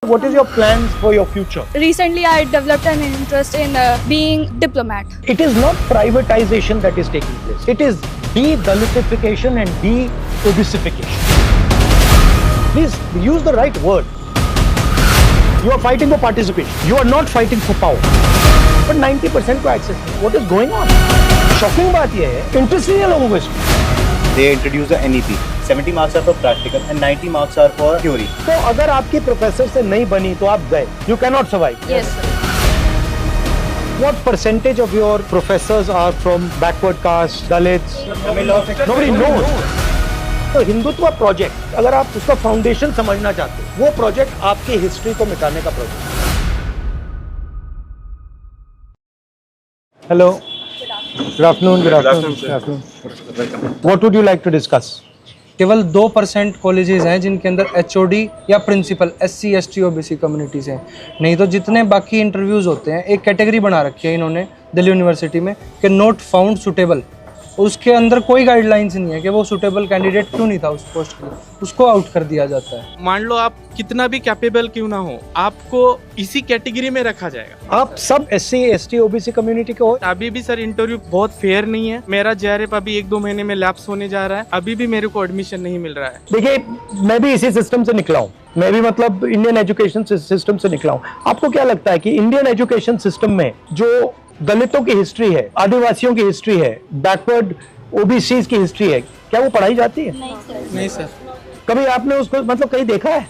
What is your plans for your future? Recently, I developed an interest in being diplomat. It is not privatization that is taking place. It is de-Dalitification and de-obesification. Please use the right word. You are fighting for participation. You are not fighting for power. But 90% को access नहीं. What is going on? Shocking बात ये है. Interest नहीं है लोगों को इसमें. They introduce the NEP. 70 marks are for practical and 90 marks are for theory. तो अगर आपकी प्रोफेसर से नहीं बनी तो आप गए. You cannot survive. Yes, sir. What percentage of your professors are from backward caste, Dalits? Nobody knows. तो हिंदुत्व प्रोजेक्ट, अगर आप उसका फाउंडेशन समझना चाहते हो, वो प्रोजेक्ट आपकी हिस्ट्री को मिटाने का project. Hello. Good afternoon. What would you like to discuss? केवल 2% कॉलेजेस हैं जिनके अंदर HOD या principal SC ST OBC communities हैं. नहीं तो जितने बाकी इंटरव्यूज़ होते हैं, एक कैटेगरी बना रखी है इन्होंने दिल्ली यूनिवर्सिटी में कि नॉट फाउंड सुटेबल. उसके अंदर कोई गाइडलाइंस नहीं है कि वो सुटेबल कैंडिडेट क्यों नहीं था उस पोस्ट के लिए, उसको आउट कर दिया जाता है. मान लो आप कितना भी कैपेबल क्यों ना हो, आपको इसी कैटेगरी में रखा जाएगा. आप सब SC ST OBC कम्युनिटी के हो. अभी भी सर इंटरव्यू बहुत फेयर नहीं है. मेरा JRF अभी 1-2 महीने में लैप्स होने जा रहा है. अभी भी मेरे को एडमिशन नहीं मिल रहा है. देखिए, मैं भी इसी सिस्टम से निकला हूँ. मैं भी मतलब इंडियन एजुकेशन सिस्टम से निकला हूँ. आपको क्या लगता है कि इंडियन एजुकेशन सिस्टम में जो दलितों की हिस्ट्री है, आदिवासियों की हिस्ट्री है, बैकवर्ड OBCs की हिस्ट्री है, क्या वो पढ़ाई जाती है? नहीं सर. कभी आपने उसको मतलब कहीं देखा है?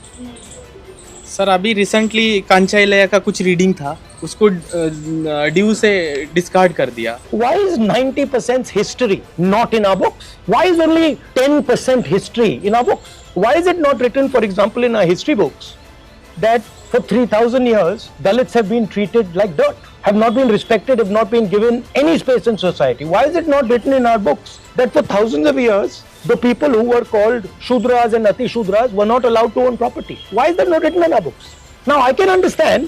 सर अभी रिसेंटली कांचाइलया का कुछ रीडिंग था, उसको ड्यू से डिस्कार्ड कर दिया. Why is 90% history not in our books? Why is only 10% history in our books? Why is it not written, for example, in our history books that for 3,000 years Dalits have been treated like dirt, have not been respected, have not been given any space in society? Why is it not written in our books that for thousands of years the people who were called Shudras and Ati Shudras were not allowed to own property? Why is that not written in our books? Now I can understand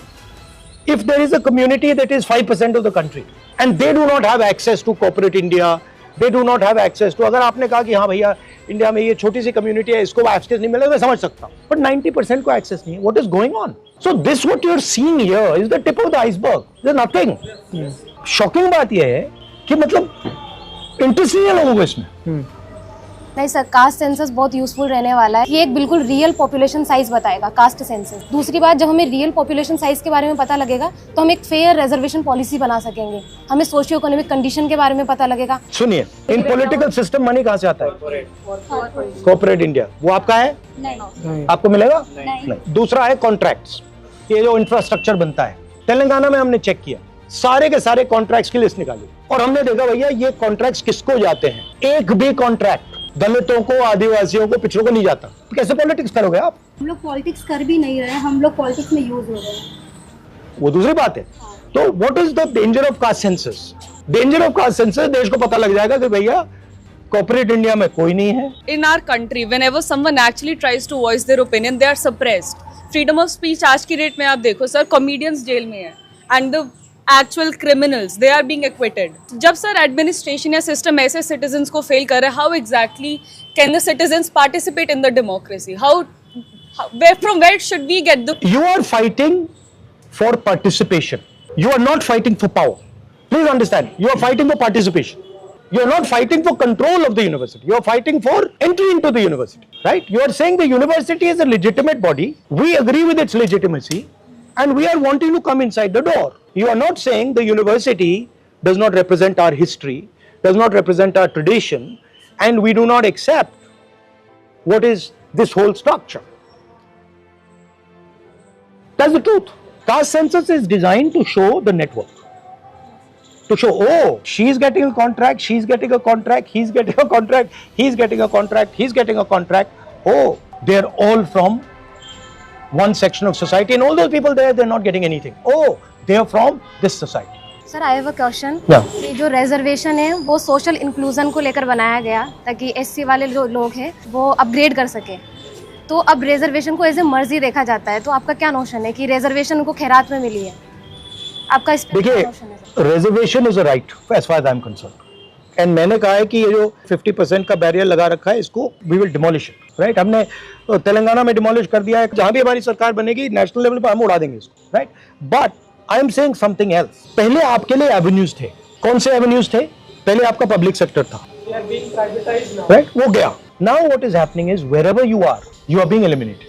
if there is a community that is 5% of the country and they do not have access to corporate India, they do not have access to, अगर आपने कहा कि हाँ भैया India में ये छोटी सी community है, इसको एक्सेस नहीं मिलेगा, मैं समझ सकता हूँ. बट 90% को एक्सेस नहीं है. What is going on? So this what you are seeing here is the tip of the iceberg. There is nothing. Shocking बात यह है कि मतलब इंटरेस्ट नहीं है लोगों को इसमें. नहीं सर, कास्ट सेंसस बहुत यूजफुल रहने वाला है. ये एक बिल्कुल रियल पॉपुलेशन साइज बताएगा कास्ट सेंसस. दूसरी बात, जब हमें रियल पॉपुलेशन साइज के बारे में पता लगेगा तो हम एक फेयर रिजर्वेशन पॉलिसी बना सकेंगे. हमें सोशियो इकोनॉमिक कंडीशन के बारे में पता लगेगा. सुनिए, इन पॉलिटिकल सिस्टम मनी कहाँ से आता है? Corporate India. वो आपका है? नहीं. आपको मिलेगा? नहीं. दूसरा है कॉन्ट्रैक्ट्स. ये जो इंफ्रास्ट्रक्चर बनता है, तेलंगाना में हमने चेक किया, सारे के सारे कॉन्ट्रैक्ट्स की लिस्ट निकाली और हमने देखा भैया ये कॉन्ट्रैक्ट्स किसको जाते हैं. एक भी कॉन्ट्रैक्ट दलितों को, आदिवासियों को, पिछड़ों को नहीं जाता. तो कैसे पॉलिटिक्स करोगे आप? हम लोग पॉलिटिक्स कर भी नहीं रहे हैं, हम लोग पॉलिटिक्स में यूज हो रहे हैं. वो दूसरी बात है. तो what is the danger of caste census? Danger of caste census, देश को पता लग जाएगा कि भैया कॉर्पोरेट इंडिया में कोई नहीं है. In our country, whenever someone actually tries to voice their opinion, they are suppressed. Freedom of speech आज की डेट में आप देखो सर, comedians जेल में है and the actual criminals they are being acquitted. जब सर एडमिनिस्ट्रेशन या system ऐसे citizens को फेल कर रहा है, how exactly can the citizens participate in the democracy? From where should we get the? You are fighting for participation. You are not fighting for power. Please understand. You are fighting for participation. You are not fighting for control of the university. You are fighting for entry into the university, right? You are saying the university is a legitimate body. We agree with its legitimacy, and we are wanting to come inside the door. You are not saying the university does not represent our history, does not represent our tradition, and we do not accept what is this whole structure. That's the truth. Caste census is designed to show the network. To show, oh, she's getting a contract, she's getting a contract, he's getting a contract, he's getting a contract, he's getting a contract. Oh, they're all from one section of society, and all those people there, they're not getting anything. Oh, they're from this society. Sir, I have a question. Yeah. ये जो reservation है वो social inclusion को लेकर बनाया गया ताकि SC वाले जो लोग हैं वो अपग्रेड कर सके. तो अब रिजर्वेशन को एज ए मर्जी देखा जाता है. तो आपका क्या नोशन है कि रिजर्वेशन उनको खैरात में मिली है? आपका इस पे क्या देखिए, नोशन है? reservation is a right as far as I'm concerned. And मैंने कहा है कि ये जो 50% का बैरियर लगा रखा है इसको we will demolish it, right. हमने तेलंगाना में डिमोलिश कर दिया है, जहां भी हमारी सरकार बनेगी नेशनल लेवल पर हम उड़ा देंगे इसको, right. But I am saying something else. पहले आपके लिए एवेन्यूज थे, कौन से एवेन्यूज थे? पहले आपका पब्लिक सेक्टर था, राइट, वो गया। Now what is happening is wherever you are being eliminated.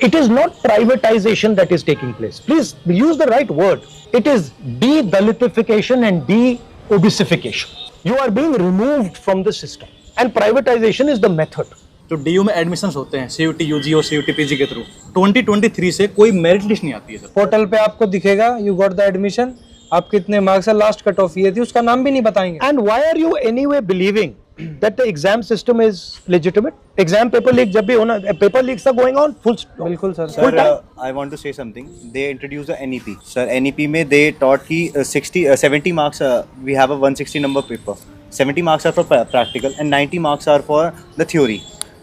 It is not privatization that is taking place. Please use the right word. It is de-Dalitification and de-obesification. You are being removed from the system. And privatization is the method. जो DU में admissions होते हैं CUT UG और CUT PG के through 2023 से कोई merit list नहीं आती है सर। पोर्टल पे आपको दिखेगा यू गॉट द एडमिशन, आप कितने मार्क्स है, लास्ट कट ऑफ ये थी, उसका नाम भी नहीं बताएंगे। And why are you anyway believing that the exam system is legitimate? Exam paper leak जब भी होना, paper leaks are going on full stop. बिल्कुल sir. Sir, I want to say something. They introduced the NEP. Sir, NEP में they taught कि 70 marks, we have a 160 number paper. 70 marks are for practical and 90 marks are for the theory.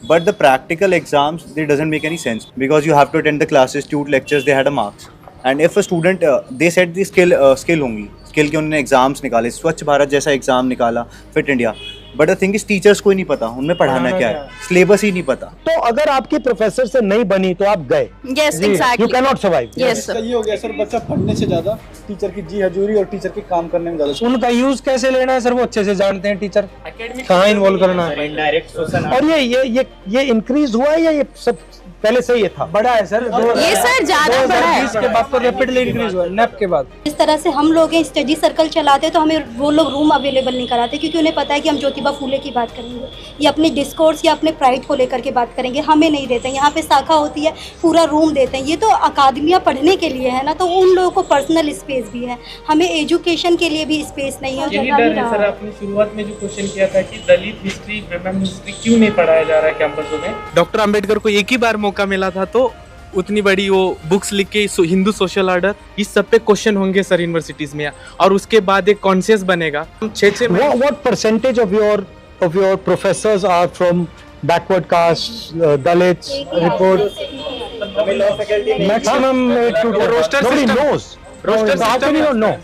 But the practical exams, they doesn't make any sense because you have to attend the classes, tute lectures, they had a marks. And if a student, they said the skill होंगी, skill के उन्होंने exams निकाले, स्वच्छ भारत जैसा exam निकाला, fit India. But the thing is teachers को ही नहीं पता उनमें पढ़ाना क्या है, सिलेबस ही नहीं पता। तो अगर आपकी प्रोफेसर से नहीं बनी तो आप गए, Yes, exactly. you cannot survive. Yes, sir. ये हो गया सर, बच्चा पढ़ने से ज्यादा टीचर की जी हजूरी और टीचर के काम करने में ज्यादा। उनका यूज कैसे लेना है सर वो अच्छे से जानते हैं टीचर, कहाँ इन्वॉल्व करना है। और ये इंक्रीज हुआ है या ये सब पहले से ये था? बड़ा है सर, ये सर ज्यादा बड़ा है। 2020 के बाद तो रैपिडली इंक्रीज हुआ, नेप के बाद। इस तरह से हम लोग स्टडी सर्कल चलाते हैं तो हमें वो लोग रूम अवेलेबल नहीं कराते क्योंकि उन्हें पता है कि हम ज्योतिबा फूले की बात करेंगे या अपने डिस्कोर्स या अपने प्राइड को लेकर के बात करेंगे, हमें नहीं देते। यहाँ पे शाखा होती है, पूरा रूम देते हैं। ये तो अकादमियाँ पढ़ने के लिए है ना, तो उन लोगों को पर्सनल स्पेस भी है, हमें एजुकेशन के लिए भी स्पेस नहीं है। यही डर है सर, आपने शुरुआत में जो क्वेश्चन किया था कि दलित हिस्ट्री, विमेन हिस्ट्री क्यों नहीं पढ़ाया जा रहा है कैंपसों में। डॉक्टर अंबेडकर को एक ही बार मौका मिला था तो उतनी बड़ी वो बुक्स लिख के हिंदू सोशल ऑर्डर, इस सब पे क्वेश्चन होंगे सर यूनिवर्सिटीज में, और उसके बाद एक कॉन्शियस बनेगा। 6 What percentage of your professors are from backward castes, Dalits? Report maximum 8 to 10. Roster Nobody system. knows. Roster How can system. you not know?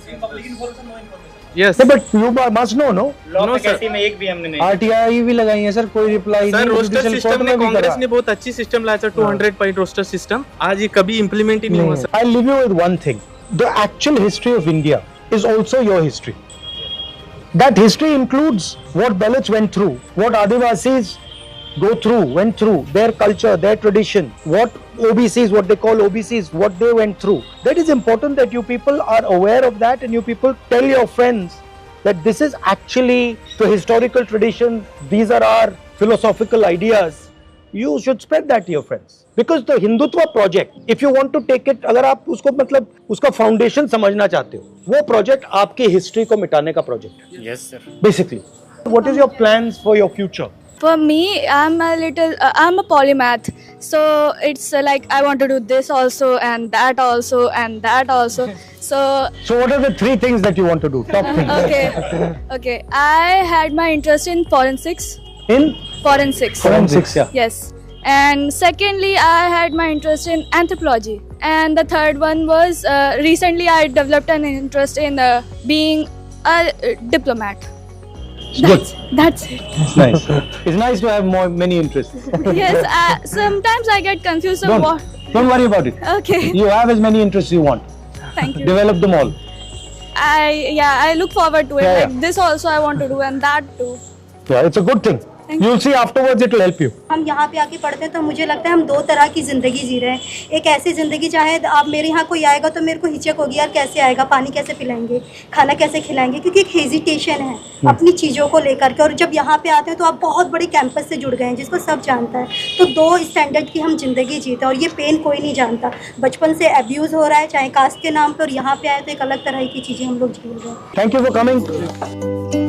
Yes No, but you must know, no? No sir. में एक भी हमने नहीं। RTI भी लगाई है sir, कोई reply sir नहीं। रोस्टर Judicial सिस्टम court ने में भी कांग्रेस करा। ने बहुत अच्छी सिस्टम लाया सर, 200 पॉइंट रोस्टर सिस्टम, आज ये कभी इम्प्लीमेंट ही नहीं हुआ sir. I'll leave you with one thing. The actual history of India is also your history. That history includes what Dalits went through, what Adivasis went through, their culture, their tradition, what OBCs, what they call OBCs, what they went through. That is important that you people are aware of that and you people tell your friends that this is actually the historical tradition, these are our philosophical ideas. You should spread that to your friends. Because the Hindutva project, if you want to take it, अगर आप उसको मतलब उसका foundation समझना चाहते हो, वो project आपकी हिस्ट्री को मिटाने का प्रोजेक्ट है। Yes, sir. Basically, what is your plans for your future? For me, I'm a polymath, so it's like I want to do this also and that also and that also. So what are the 3 things that you want to do? Top things. okay. I had my interest in forensics. In Forensics. yeah. Yes. And secondly, I had my interest in anthropology. And the third one was recently I developed an interest in being a diplomat. Good. That's it. It's nice. It's nice to have many interests. Yes. Sometimes I get confused on what. Don't worry about it. Okay. You have as many interests you want. Thank you. Develop them all. I look forward to it. Yeah, Like yeah. this also I want to do and that too. Yeah, it's a good thing. Thank You'll see afterwards it will help you. हम यहाँ पे आके पढ़ते हैं तो मुझे लगता है हम 2 तरह की ज़िंदगी जी रहे हैं। एक ऐसी ज़िंदगी चाहे आप मेरे यहाँ कोई आएगा तो मेरे को हिचक होगी, यार कैसे आएगा, पानी कैसे पिलाएंगे, खाना कैसे खिलाएंगे, क्योंकि एक हेजिटेशन है अपनी चीज़ों को लेकर के। और जब यहाँ पे आते हैं तो आप बहुत बड़े कैंपस से जुड़ गए हैं जिसको सब जानता है, तो 2 स्टैंडर्ड की हम जिंदगी जीते हैं और ये पेन कोई नहीं जानता। बचपन से अब्यूज़ हो रहा है चाहे कास्ट के नाम पर, और यहाँ पे आए तो एक अलग तरह की चीज़ें हम लोग झेल रहे हैं। Thank you for coming.